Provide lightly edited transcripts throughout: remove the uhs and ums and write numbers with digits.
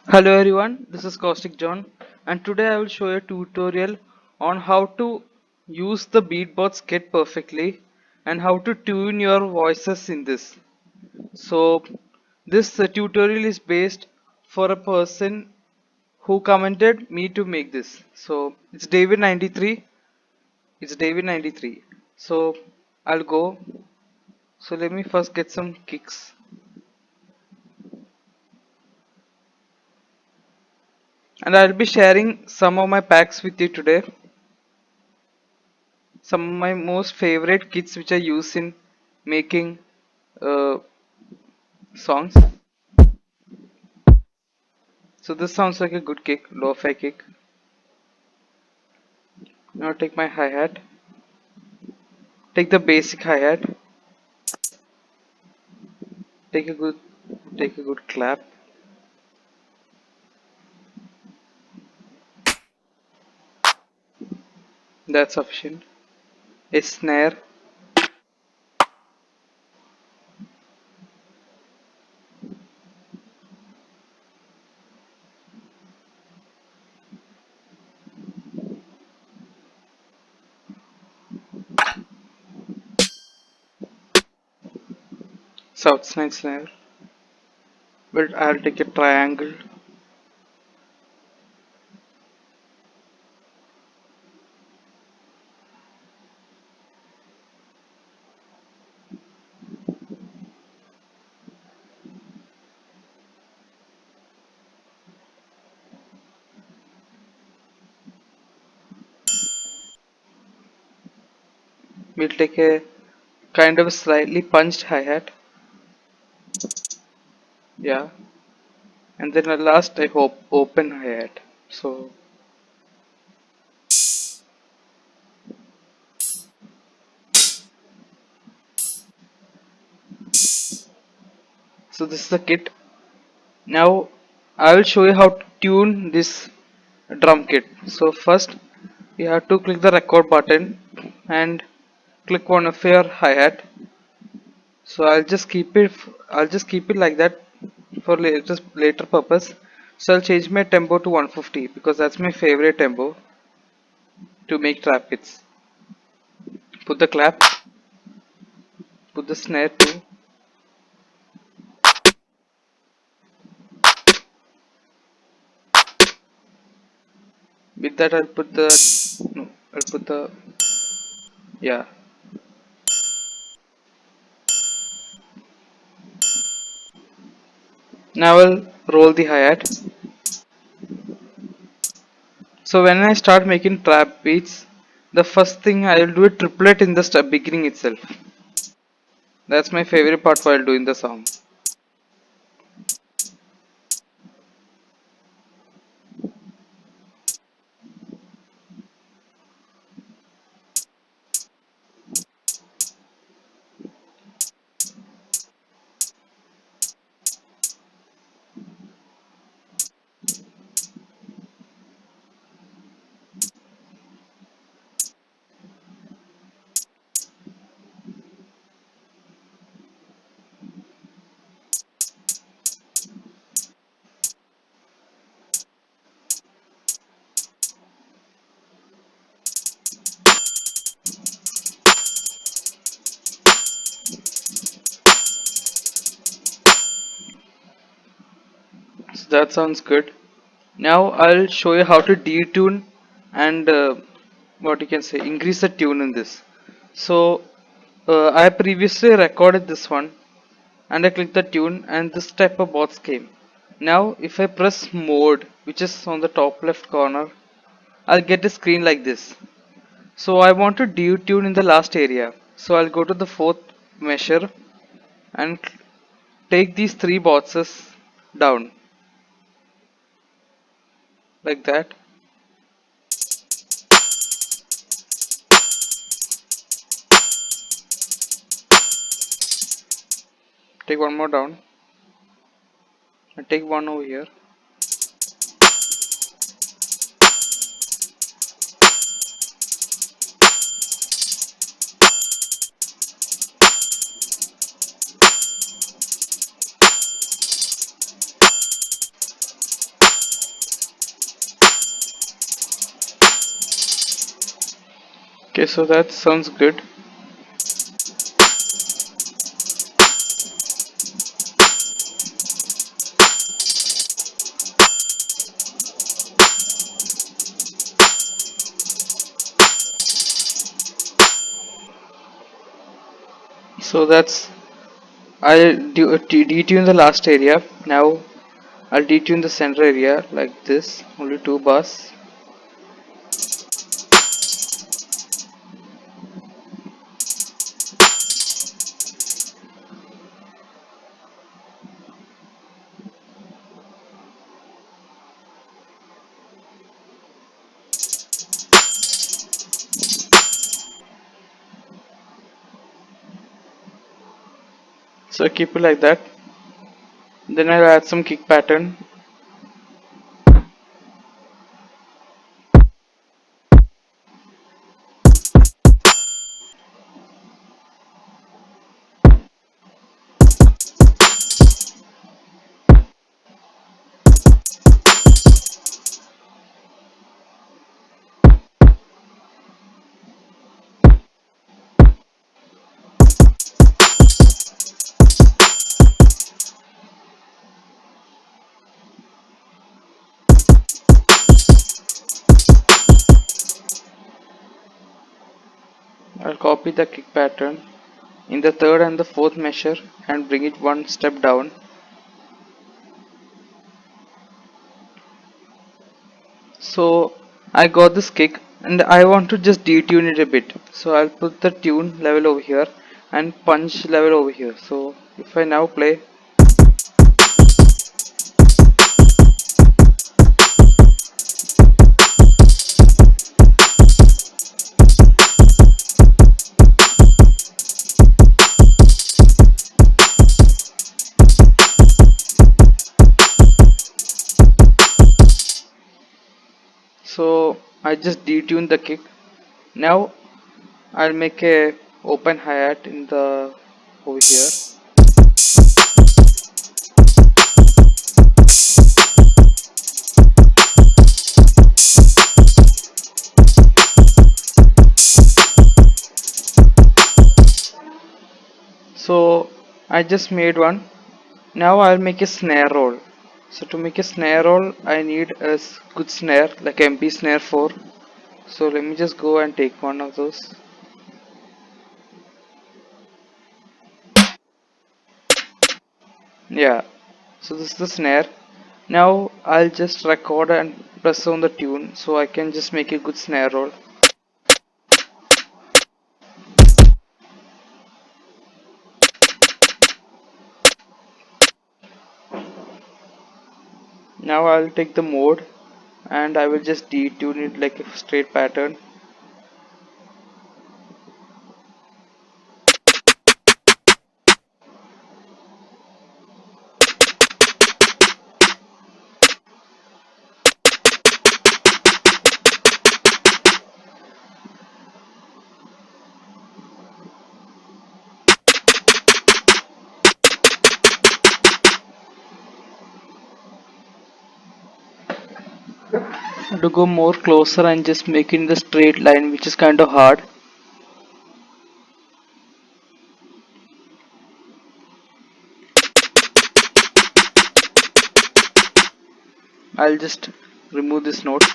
Hello everyone, this is Caustic John and today I will show you a tutorial on how to use the BeatBox kit perfectly and how to tune your voices in this. So this tutorial is based for a person who commented me to make this. So it's David93. It's David93. So I'll go. So let me first get some kicks and I'll be sharing some of my packs with you today. Some of my most favorite kits which I use in making uh, songs. So this sounds like a good kick, lo-fi kick. Now take my hi-hat, take the basic hi-hat, take a good clap. That's sufficient. A snare, south side snare. But I'll take a triangle. We'll take a kind of slightly punched hi-hat. Yeah. And then at last I hope open hi-hat. So this is the kit. Now I will show you how to tune this drum kit. So first you have to click the record button and click one of your hi-hat. So I'll just keep it like that for later purpose. So I'll change my tempo to 150 because that's my favorite tempo to make trap kits. Put the clap, put the snare too. With that I'll put the no, I'll put the yeah. Now I'll roll the hi-hat. So when I start making trap beats, the first thing I'll do a triplet in the beginning itself. That's my favorite part while doing the song. So that sounds good. Now I'll show you how to detune and what you can say increase the tune in this. So I previously recorded this one and I click the tune and this type of box came. Now if I press mode, which is on the top left corner, I'll get a screen like this. So I want to detune in the last area. So I'll go to the fourth measure and take these three boxes down like that. Take one more down and take one over here. Okay, so that sounds good. So that's detune the last area. Now I'll detune the center area like this, only two bars. So keep it like that. Then I'll add some kick pattern. I'll copy the kick pattern in the third and the fourth measure and bring it one step down. So I got this kick and I want to just detune it a bit. So I'll put the tune level over here and punch level over here. So if I now play, so I just detune the kick. Now I'll make a open hi-hat in the over here. So I just made one. Now I'll make a snare roll. So to make a snare roll, I need a good snare like MP snare 4. So let me just go and take one of those. Yeah. So this is the snare. Now I'll just record and press on the tune so I can just make a good snare roll. Now I'll take the mode and I will just detune it like a straight pattern. To go more closer and just making the straight line, which is kind of hard. I'll just remove this note.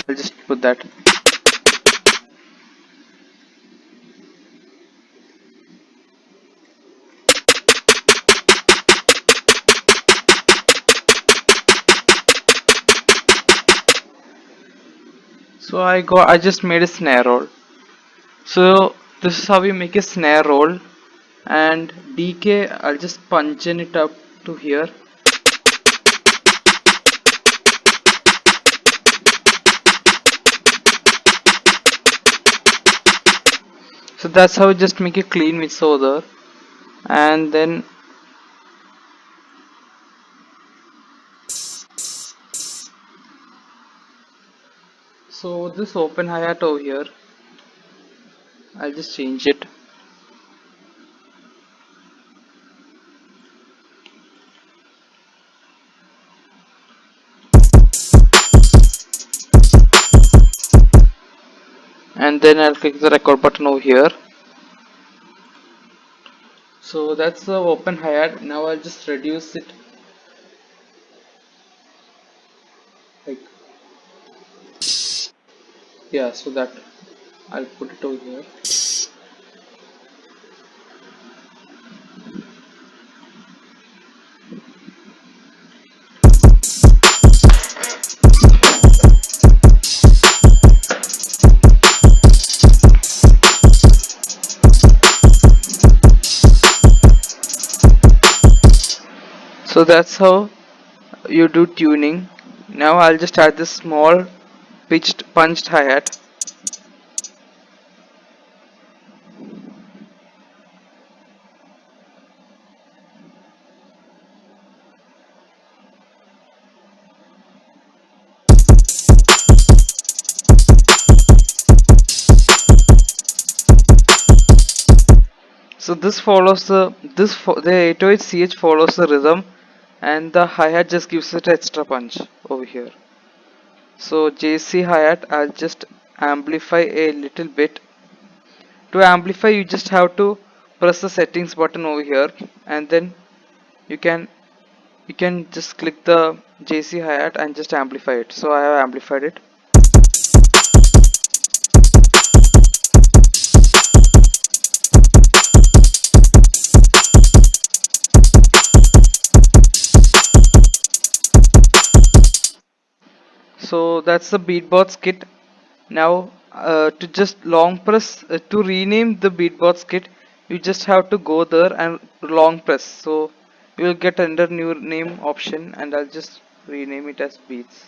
I'll just put that. So I just made a snare roll. So this is how we make a snare roll, and DK I'll just punch in it up to here. So that's how we just make a clean mix over there. And then so this open hi-hat over here, I'll just change it. and then I'll click the record button over here. So that's the open hi-hat. Now I'll just reduce it, like, yeah, so that I'll put it over here. So that's how you do tuning. Now I'll just add this small pitched punched hi-hat. So this follows the 808 CH follows the rhythm, and the hi-hat just gives it extra punch over here. So JC hi-hat, I'll just amplify a little bit. To amplify, you just have to press the settings button over here, and then you can you can just click the JC hi-hat and just amplify it. So I have amplified it. So that's the BeatBox kit. Now to just long press to rename the BeatBox kit, you just have to go there and long press. So you will get under new name option, and I'll just rename it as Beats.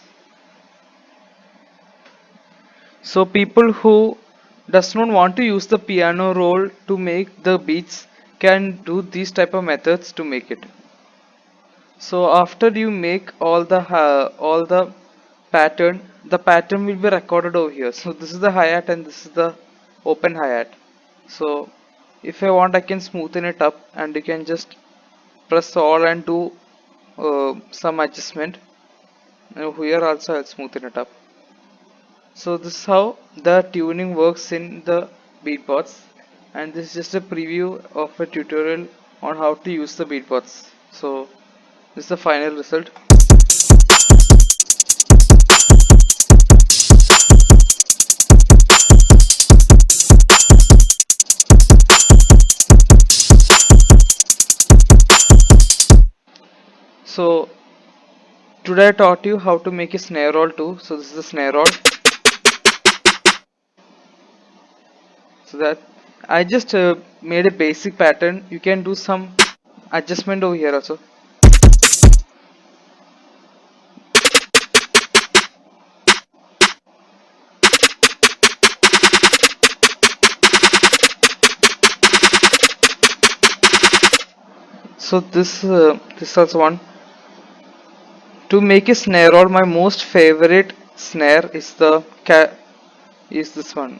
So people who does not want to use the piano roll to make the beats can do these type of methods to make it. So after you make all the the pattern will be recorded over here. So this is the hi-hat and this is the open hi-hat. So if I want, I can smoothen it up, and you can just press all and do some adjustment. Now here also I'll smoothen it up. So this is how the tuning works in the beatbox, and this is just a preview of a tutorial on how to use the beatbox. So this is the final result. So today I taught you how to make a snare roll too. So this is the snare roll. So that I just made a basic pattern. You can do some adjustment over here also. So this also one. To make a snare roll, my most favorite snare is is this one.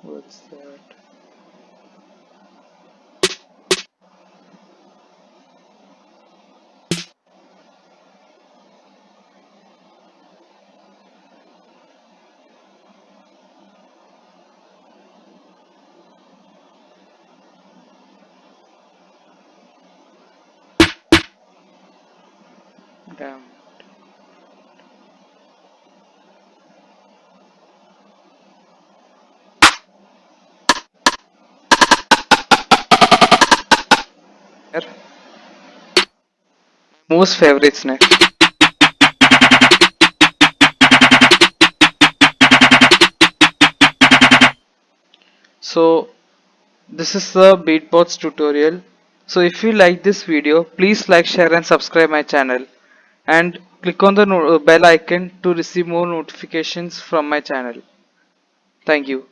What's that? Damn. Most favorite snare. So this is the beatbox tutorial. So if you like this video, please like, share and subscribe my channel, and click on the bell icon to receive more notifications from my channel. Thank you.